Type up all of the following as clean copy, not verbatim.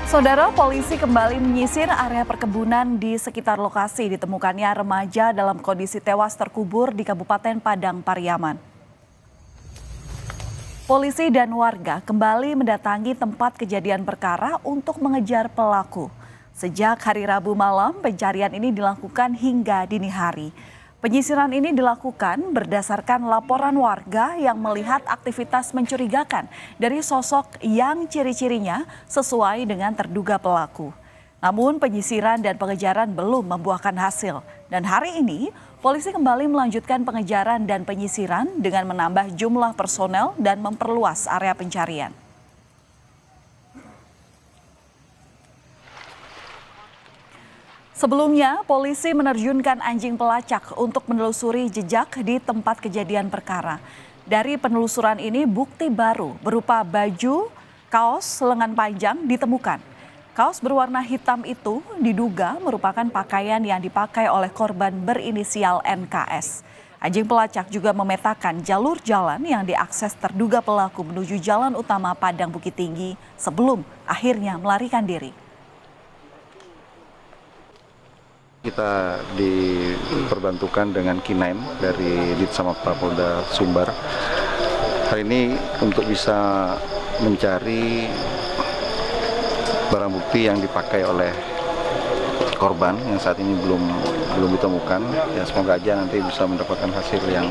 Saudara, polisi kembali menyisir area perkebunan di sekitar lokasi ditemukannya remaja dalam kondisi tewas terkubur di Kabupaten Padang Pariaman. Polisi dan warga kembali mendatangi tempat kejadian perkara untuk mengejar pelaku. Sejak hari Rabu malam, pencarian ini dilakukan hingga dini hari. Penyisiran ini dilakukan berdasarkan laporan warga yang melihat aktivitas mencurigakan dari sosok yang ciri-cirinya sesuai dengan terduga pelaku. Namun penyisiran dan pengejaran belum membuahkan hasil. Dan hari ini polisi kembali melanjutkan pengejaran dan penyisiran dengan menambah jumlah personel dan memperluas area pencarian. Sebelumnya, polisi menerjunkan anjing pelacak untuk menelusuri jejak di tempat kejadian perkara. Dari penelusuran ini, bukti baru berupa baju, kaos lengan panjang ditemukan. Kaos berwarna hitam itu diduga merupakan pakaian yang dipakai oleh korban berinisial NKS. Anjing pelacak juga memetakan jalur jalan yang diakses terduga pelaku menuju jalan utama Padang Bukit Tinggi sebelum akhirnya melarikan diri. Kita diperbantukan dengan K9 dari Ditsamapta Polda Sumbar. Hari ini untuk bisa mencari barang bukti yang dipakai oleh korban yang saat ini belum ditemukan. Ya, semoga aja nanti bisa mendapatkan hasil yang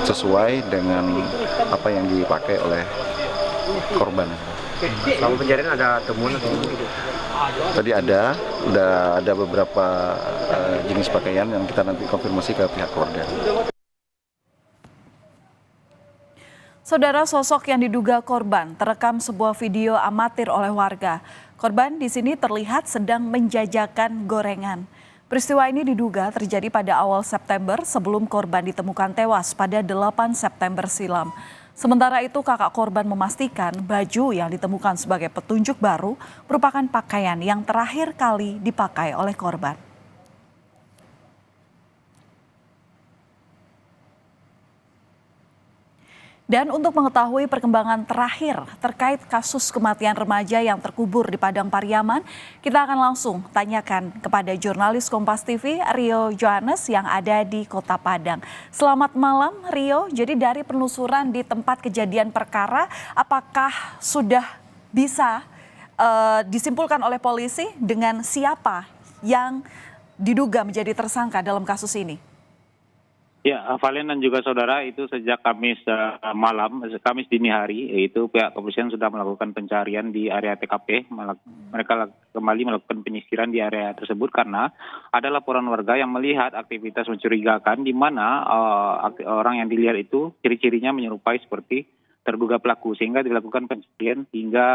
sesuai dengan apa yang dipakai oleh korban. Selama pencarian ada temuan atau gitu? Tadi udah ada beberapa jenis pakaian yang kita nanti konfirmasi ke pihak keluarga. Saudara, sosok yang diduga korban terekam sebuah video amatir oleh warga. Korban di sini terlihat sedang menjajakan gorengan. Peristiwa ini diduga terjadi pada awal September sebelum korban ditemukan tewas pada 8 September silam. Sementara itu kakak korban memastikan baju yang ditemukan sebagai petunjuk baru merupakan pakaian yang terakhir kali dipakai oleh korban. Dan untuk mengetahui perkembangan terakhir terkait kasus kematian remaja yang terkubur di Padang Pariaman, kita akan langsung tanyakan kepada jurnalis Kompas TV Rio Johannes yang ada di Kota Padang. Selamat malam Rio, jadi dari penelusuran di tempat kejadian perkara, apakah sudah bisa disimpulkan oleh polisi dengan siapa yang diduga menjadi tersangka dalam kasus ini? Ya, Valen dan juga saudara, itu sejak Kamis Kamis dini hari, yaitu pihak kepolisian sudah melakukan pencarian di area TKP. Mereka kembali melakukan penyisiran di area tersebut karena ada laporan warga yang melihat aktivitas mencurigakan di mana orang yang dilihat itu ciri-cirinya menyerupai seperti terduga pelaku, sehingga dilakukan pencarian hingga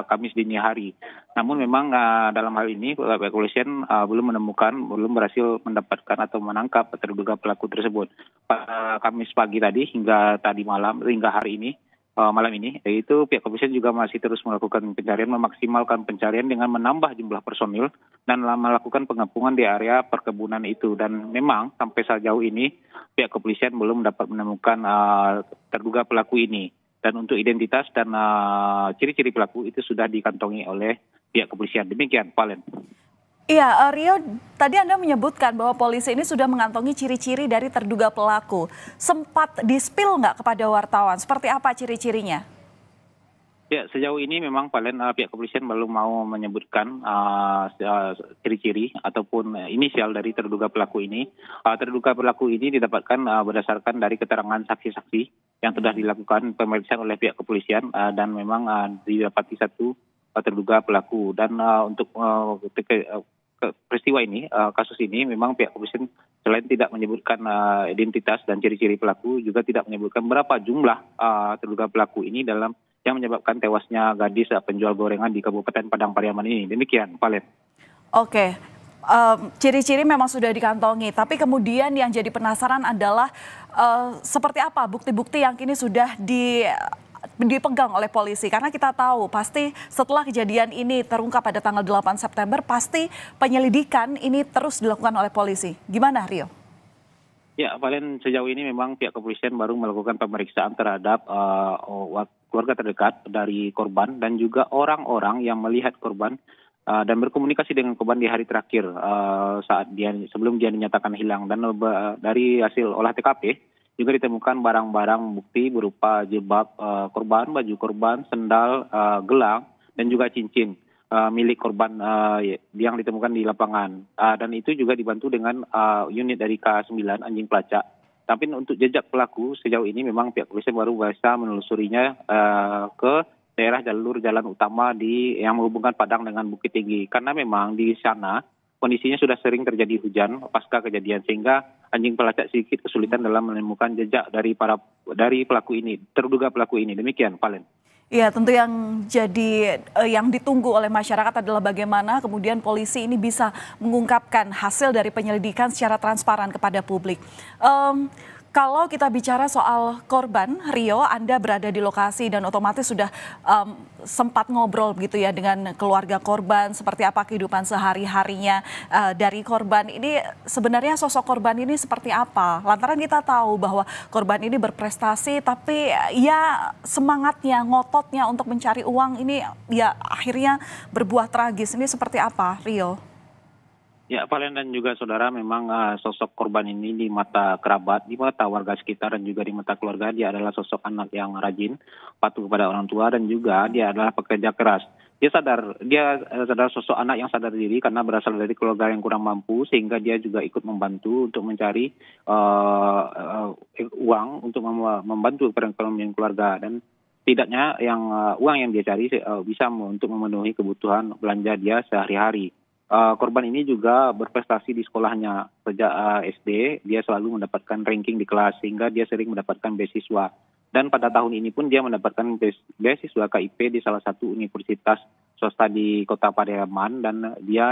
Kamis dini hari. Namun memang dalam hal ini pihak kepolisian belum berhasil mendapatkan atau menangkap terduga pelaku tersebut. Pada Kamis pagi tadi hingga hari ini, malam ini, yaitu pihak kepolisian juga masih terus melakukan pencarian, memaksimalkan pencarian dengan menambah jumlah personil dan melakukan pengepungan di area perkebunan itu. Dan memang sampai sejauh ini pihak kepolisian belum dapat menemukan terduga pelaku ini. Dan untuk identitas dan ciri-ciri pelaku itu sudah dikantongi oleh pihak kepolisian. Demikian, Valen. Iya, Rio, tadi Anda menyebutkan bahwa polisi ini sudah mengantongi ciri-ciri dari terduga pelaku. Sempat di-spill nggak kepada wartawan? Seperti apa ciri-cirinya? Ya, sejauh ini memang Valen, pihak kepolisian belum mau menyebutkan ciri-ciri ataupun inisial dari terduga pelaku ini. Terduga pelaku ini didapatkan berdasarkan dari keterangan saksi-saksi yang sudah dilakukan pemeriksaan oleh pihak kepolisian dan memang didapati satu terduga pelaku. Dan untuk peristiwa ini, kasus ini memang pihak kepolisian selain tidak menyebutkan identitas dan ciri-ciri pelaku, juga tidak menyebutkan berapa jumlah terduga pelaku ini dalam yang menyebabkan tewasnya gadis penjual gorengan di Kabupaten Padang Pariaman ini. Demikian, Valen. Oke, ciri-ciri memang sudah dikantongi, tapi kemudian yang jadi penasaran adalah seperti apa bukti-bukti yang kini sudah dipegang oleh polisi. Karena kita tahu pasti setelah kejadian ini terungkap pada tanggal 8 September, pasti penyelidikan ini terus dilakukan oleh polisi. Gimana, Rio? Ya, Valen, sejauh ini memang pihak kepolisian baru melakukan pemeriksaan terhadap keluarga terdekat dari korban dan juga orang-orang yang melihat korban dan berkomunikasi dengan korban di hari terakhir saat sebelum dia dinyatakan hilang. Dan dari hasil olah TKP juga ditemukan barang-barang bukti berupa jilbab korban, baju korban, sendal, gelang, dan juga cincin milik korban yang ditemukan di lapangan. Dan itu juga dibantu dengan unit dari K9 anjing pelacak. Tapi untuk jejak pelaku sejauh ini memang pihak polisi baru bisa menelusurinya ke daerah jalur jalan utama yang menghubungkan Padang dengan Bukit Tinggi. Karena memang di sana kondisinya sudah sering terjadi hujan pasca kejadian, sehingga anjing pelacak sedikit kesulitan dalam menemukan jejak dari pelaku ini, terduga pelaku ini. Demikian, Valen. Ya, tentu yang ditunggu oleh masyarakat adalah bagaimana kemudian polisi ini bisa mengungkapkan hasil dari penyelidikan secara transparan kepada publik. Kalau kita bicara soal korban, Rio, Anda berada di lokasi dan otomatis sudah sempat ngobrol begitu ya dengan keluarga korban, seperti apa kehidupan sehari-harinya dari korban ini. Sebenarnya sosok korban ini seperti apa? Lantaran kita tahu bahwa korban ini berprestasi, tapi ya semangatnya, ngototnya untuk mencari uang ini ya akhirnya berbuah tragis. Ini seperti apa, Rio? Ya, Valen dan juga saudara, memang sosok korban ini di mata kerabat, di mata warga sekitar, dan juga di mata keluarga, dia adalah sosok anak yang rajin, patuh kepada orang tua, dan juga dia adalah pekerja keras. Dia sadar sosok anak yang sadar diri karena berasal dari keluarga yang kurang mampu, sehingga dia juga ikut membantu untuk mencari uang untuk membantu perekonomian keluarga. Dan tidaknya uang yang dia cari bisa untuk memenuhi kebutuhan belanja dia sehari-hari. Korban ini juga berprestasi di sekolahnya sejak SD. Dia selalu mendapatkan ranking di kelas sehingga dia sering mendapatkan beasiswa. Dan pada tahun ini pun dia mendapatkan beasiswa KIP di salah satu universitas swasta di Kota Pariaman. Dan dia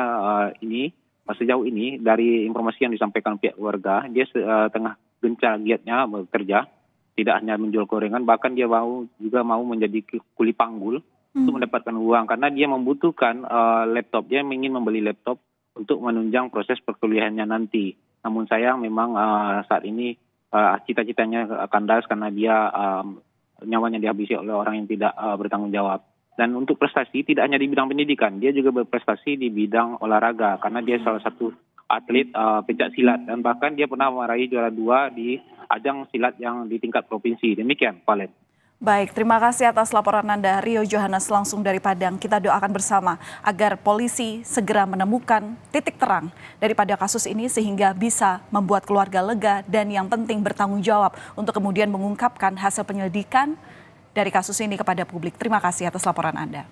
sejauh ini dari informasi yang disampaikan pihak keluarga, dia tengah gencar giatnya bekerja, tidak hanya menjual gorengan, bahkan dia juga mau menjadi kuli panggul untuk mendapatkan uang, karena dia membutuhkan laptop. Dia ingin membeli laptop untuk menunjang proses perkuliahannya nanti. Namun sayang memang saat ini cita-citanya kandas karena dia nyawanya dihabisi oleh orang yang tidak bertanggung jawab. Dan untuk prestasi tidak hanya di bidang pendidikan, dia juga berprestasi di bidang olahraga karena dia salah satu atlet pencak silat, dan bahkan dia pernah meraih juara 2 di ajang silat yang di tingkat provinsi. Demikian, Valen. Baik, terima kasih atas laporan Anda, Rio Johannes, langsung dari Padang. Kita doakan bersama agar polisi segera menemukan titik terang daripada kasus ini sehingga bisa membuat keluarga lega dan yang penting bertanggung jawab untuk kemudian mengungkapkan hasil penyelidikan dari kasus ini kepada publik. Terima kasih atas laporan Anda.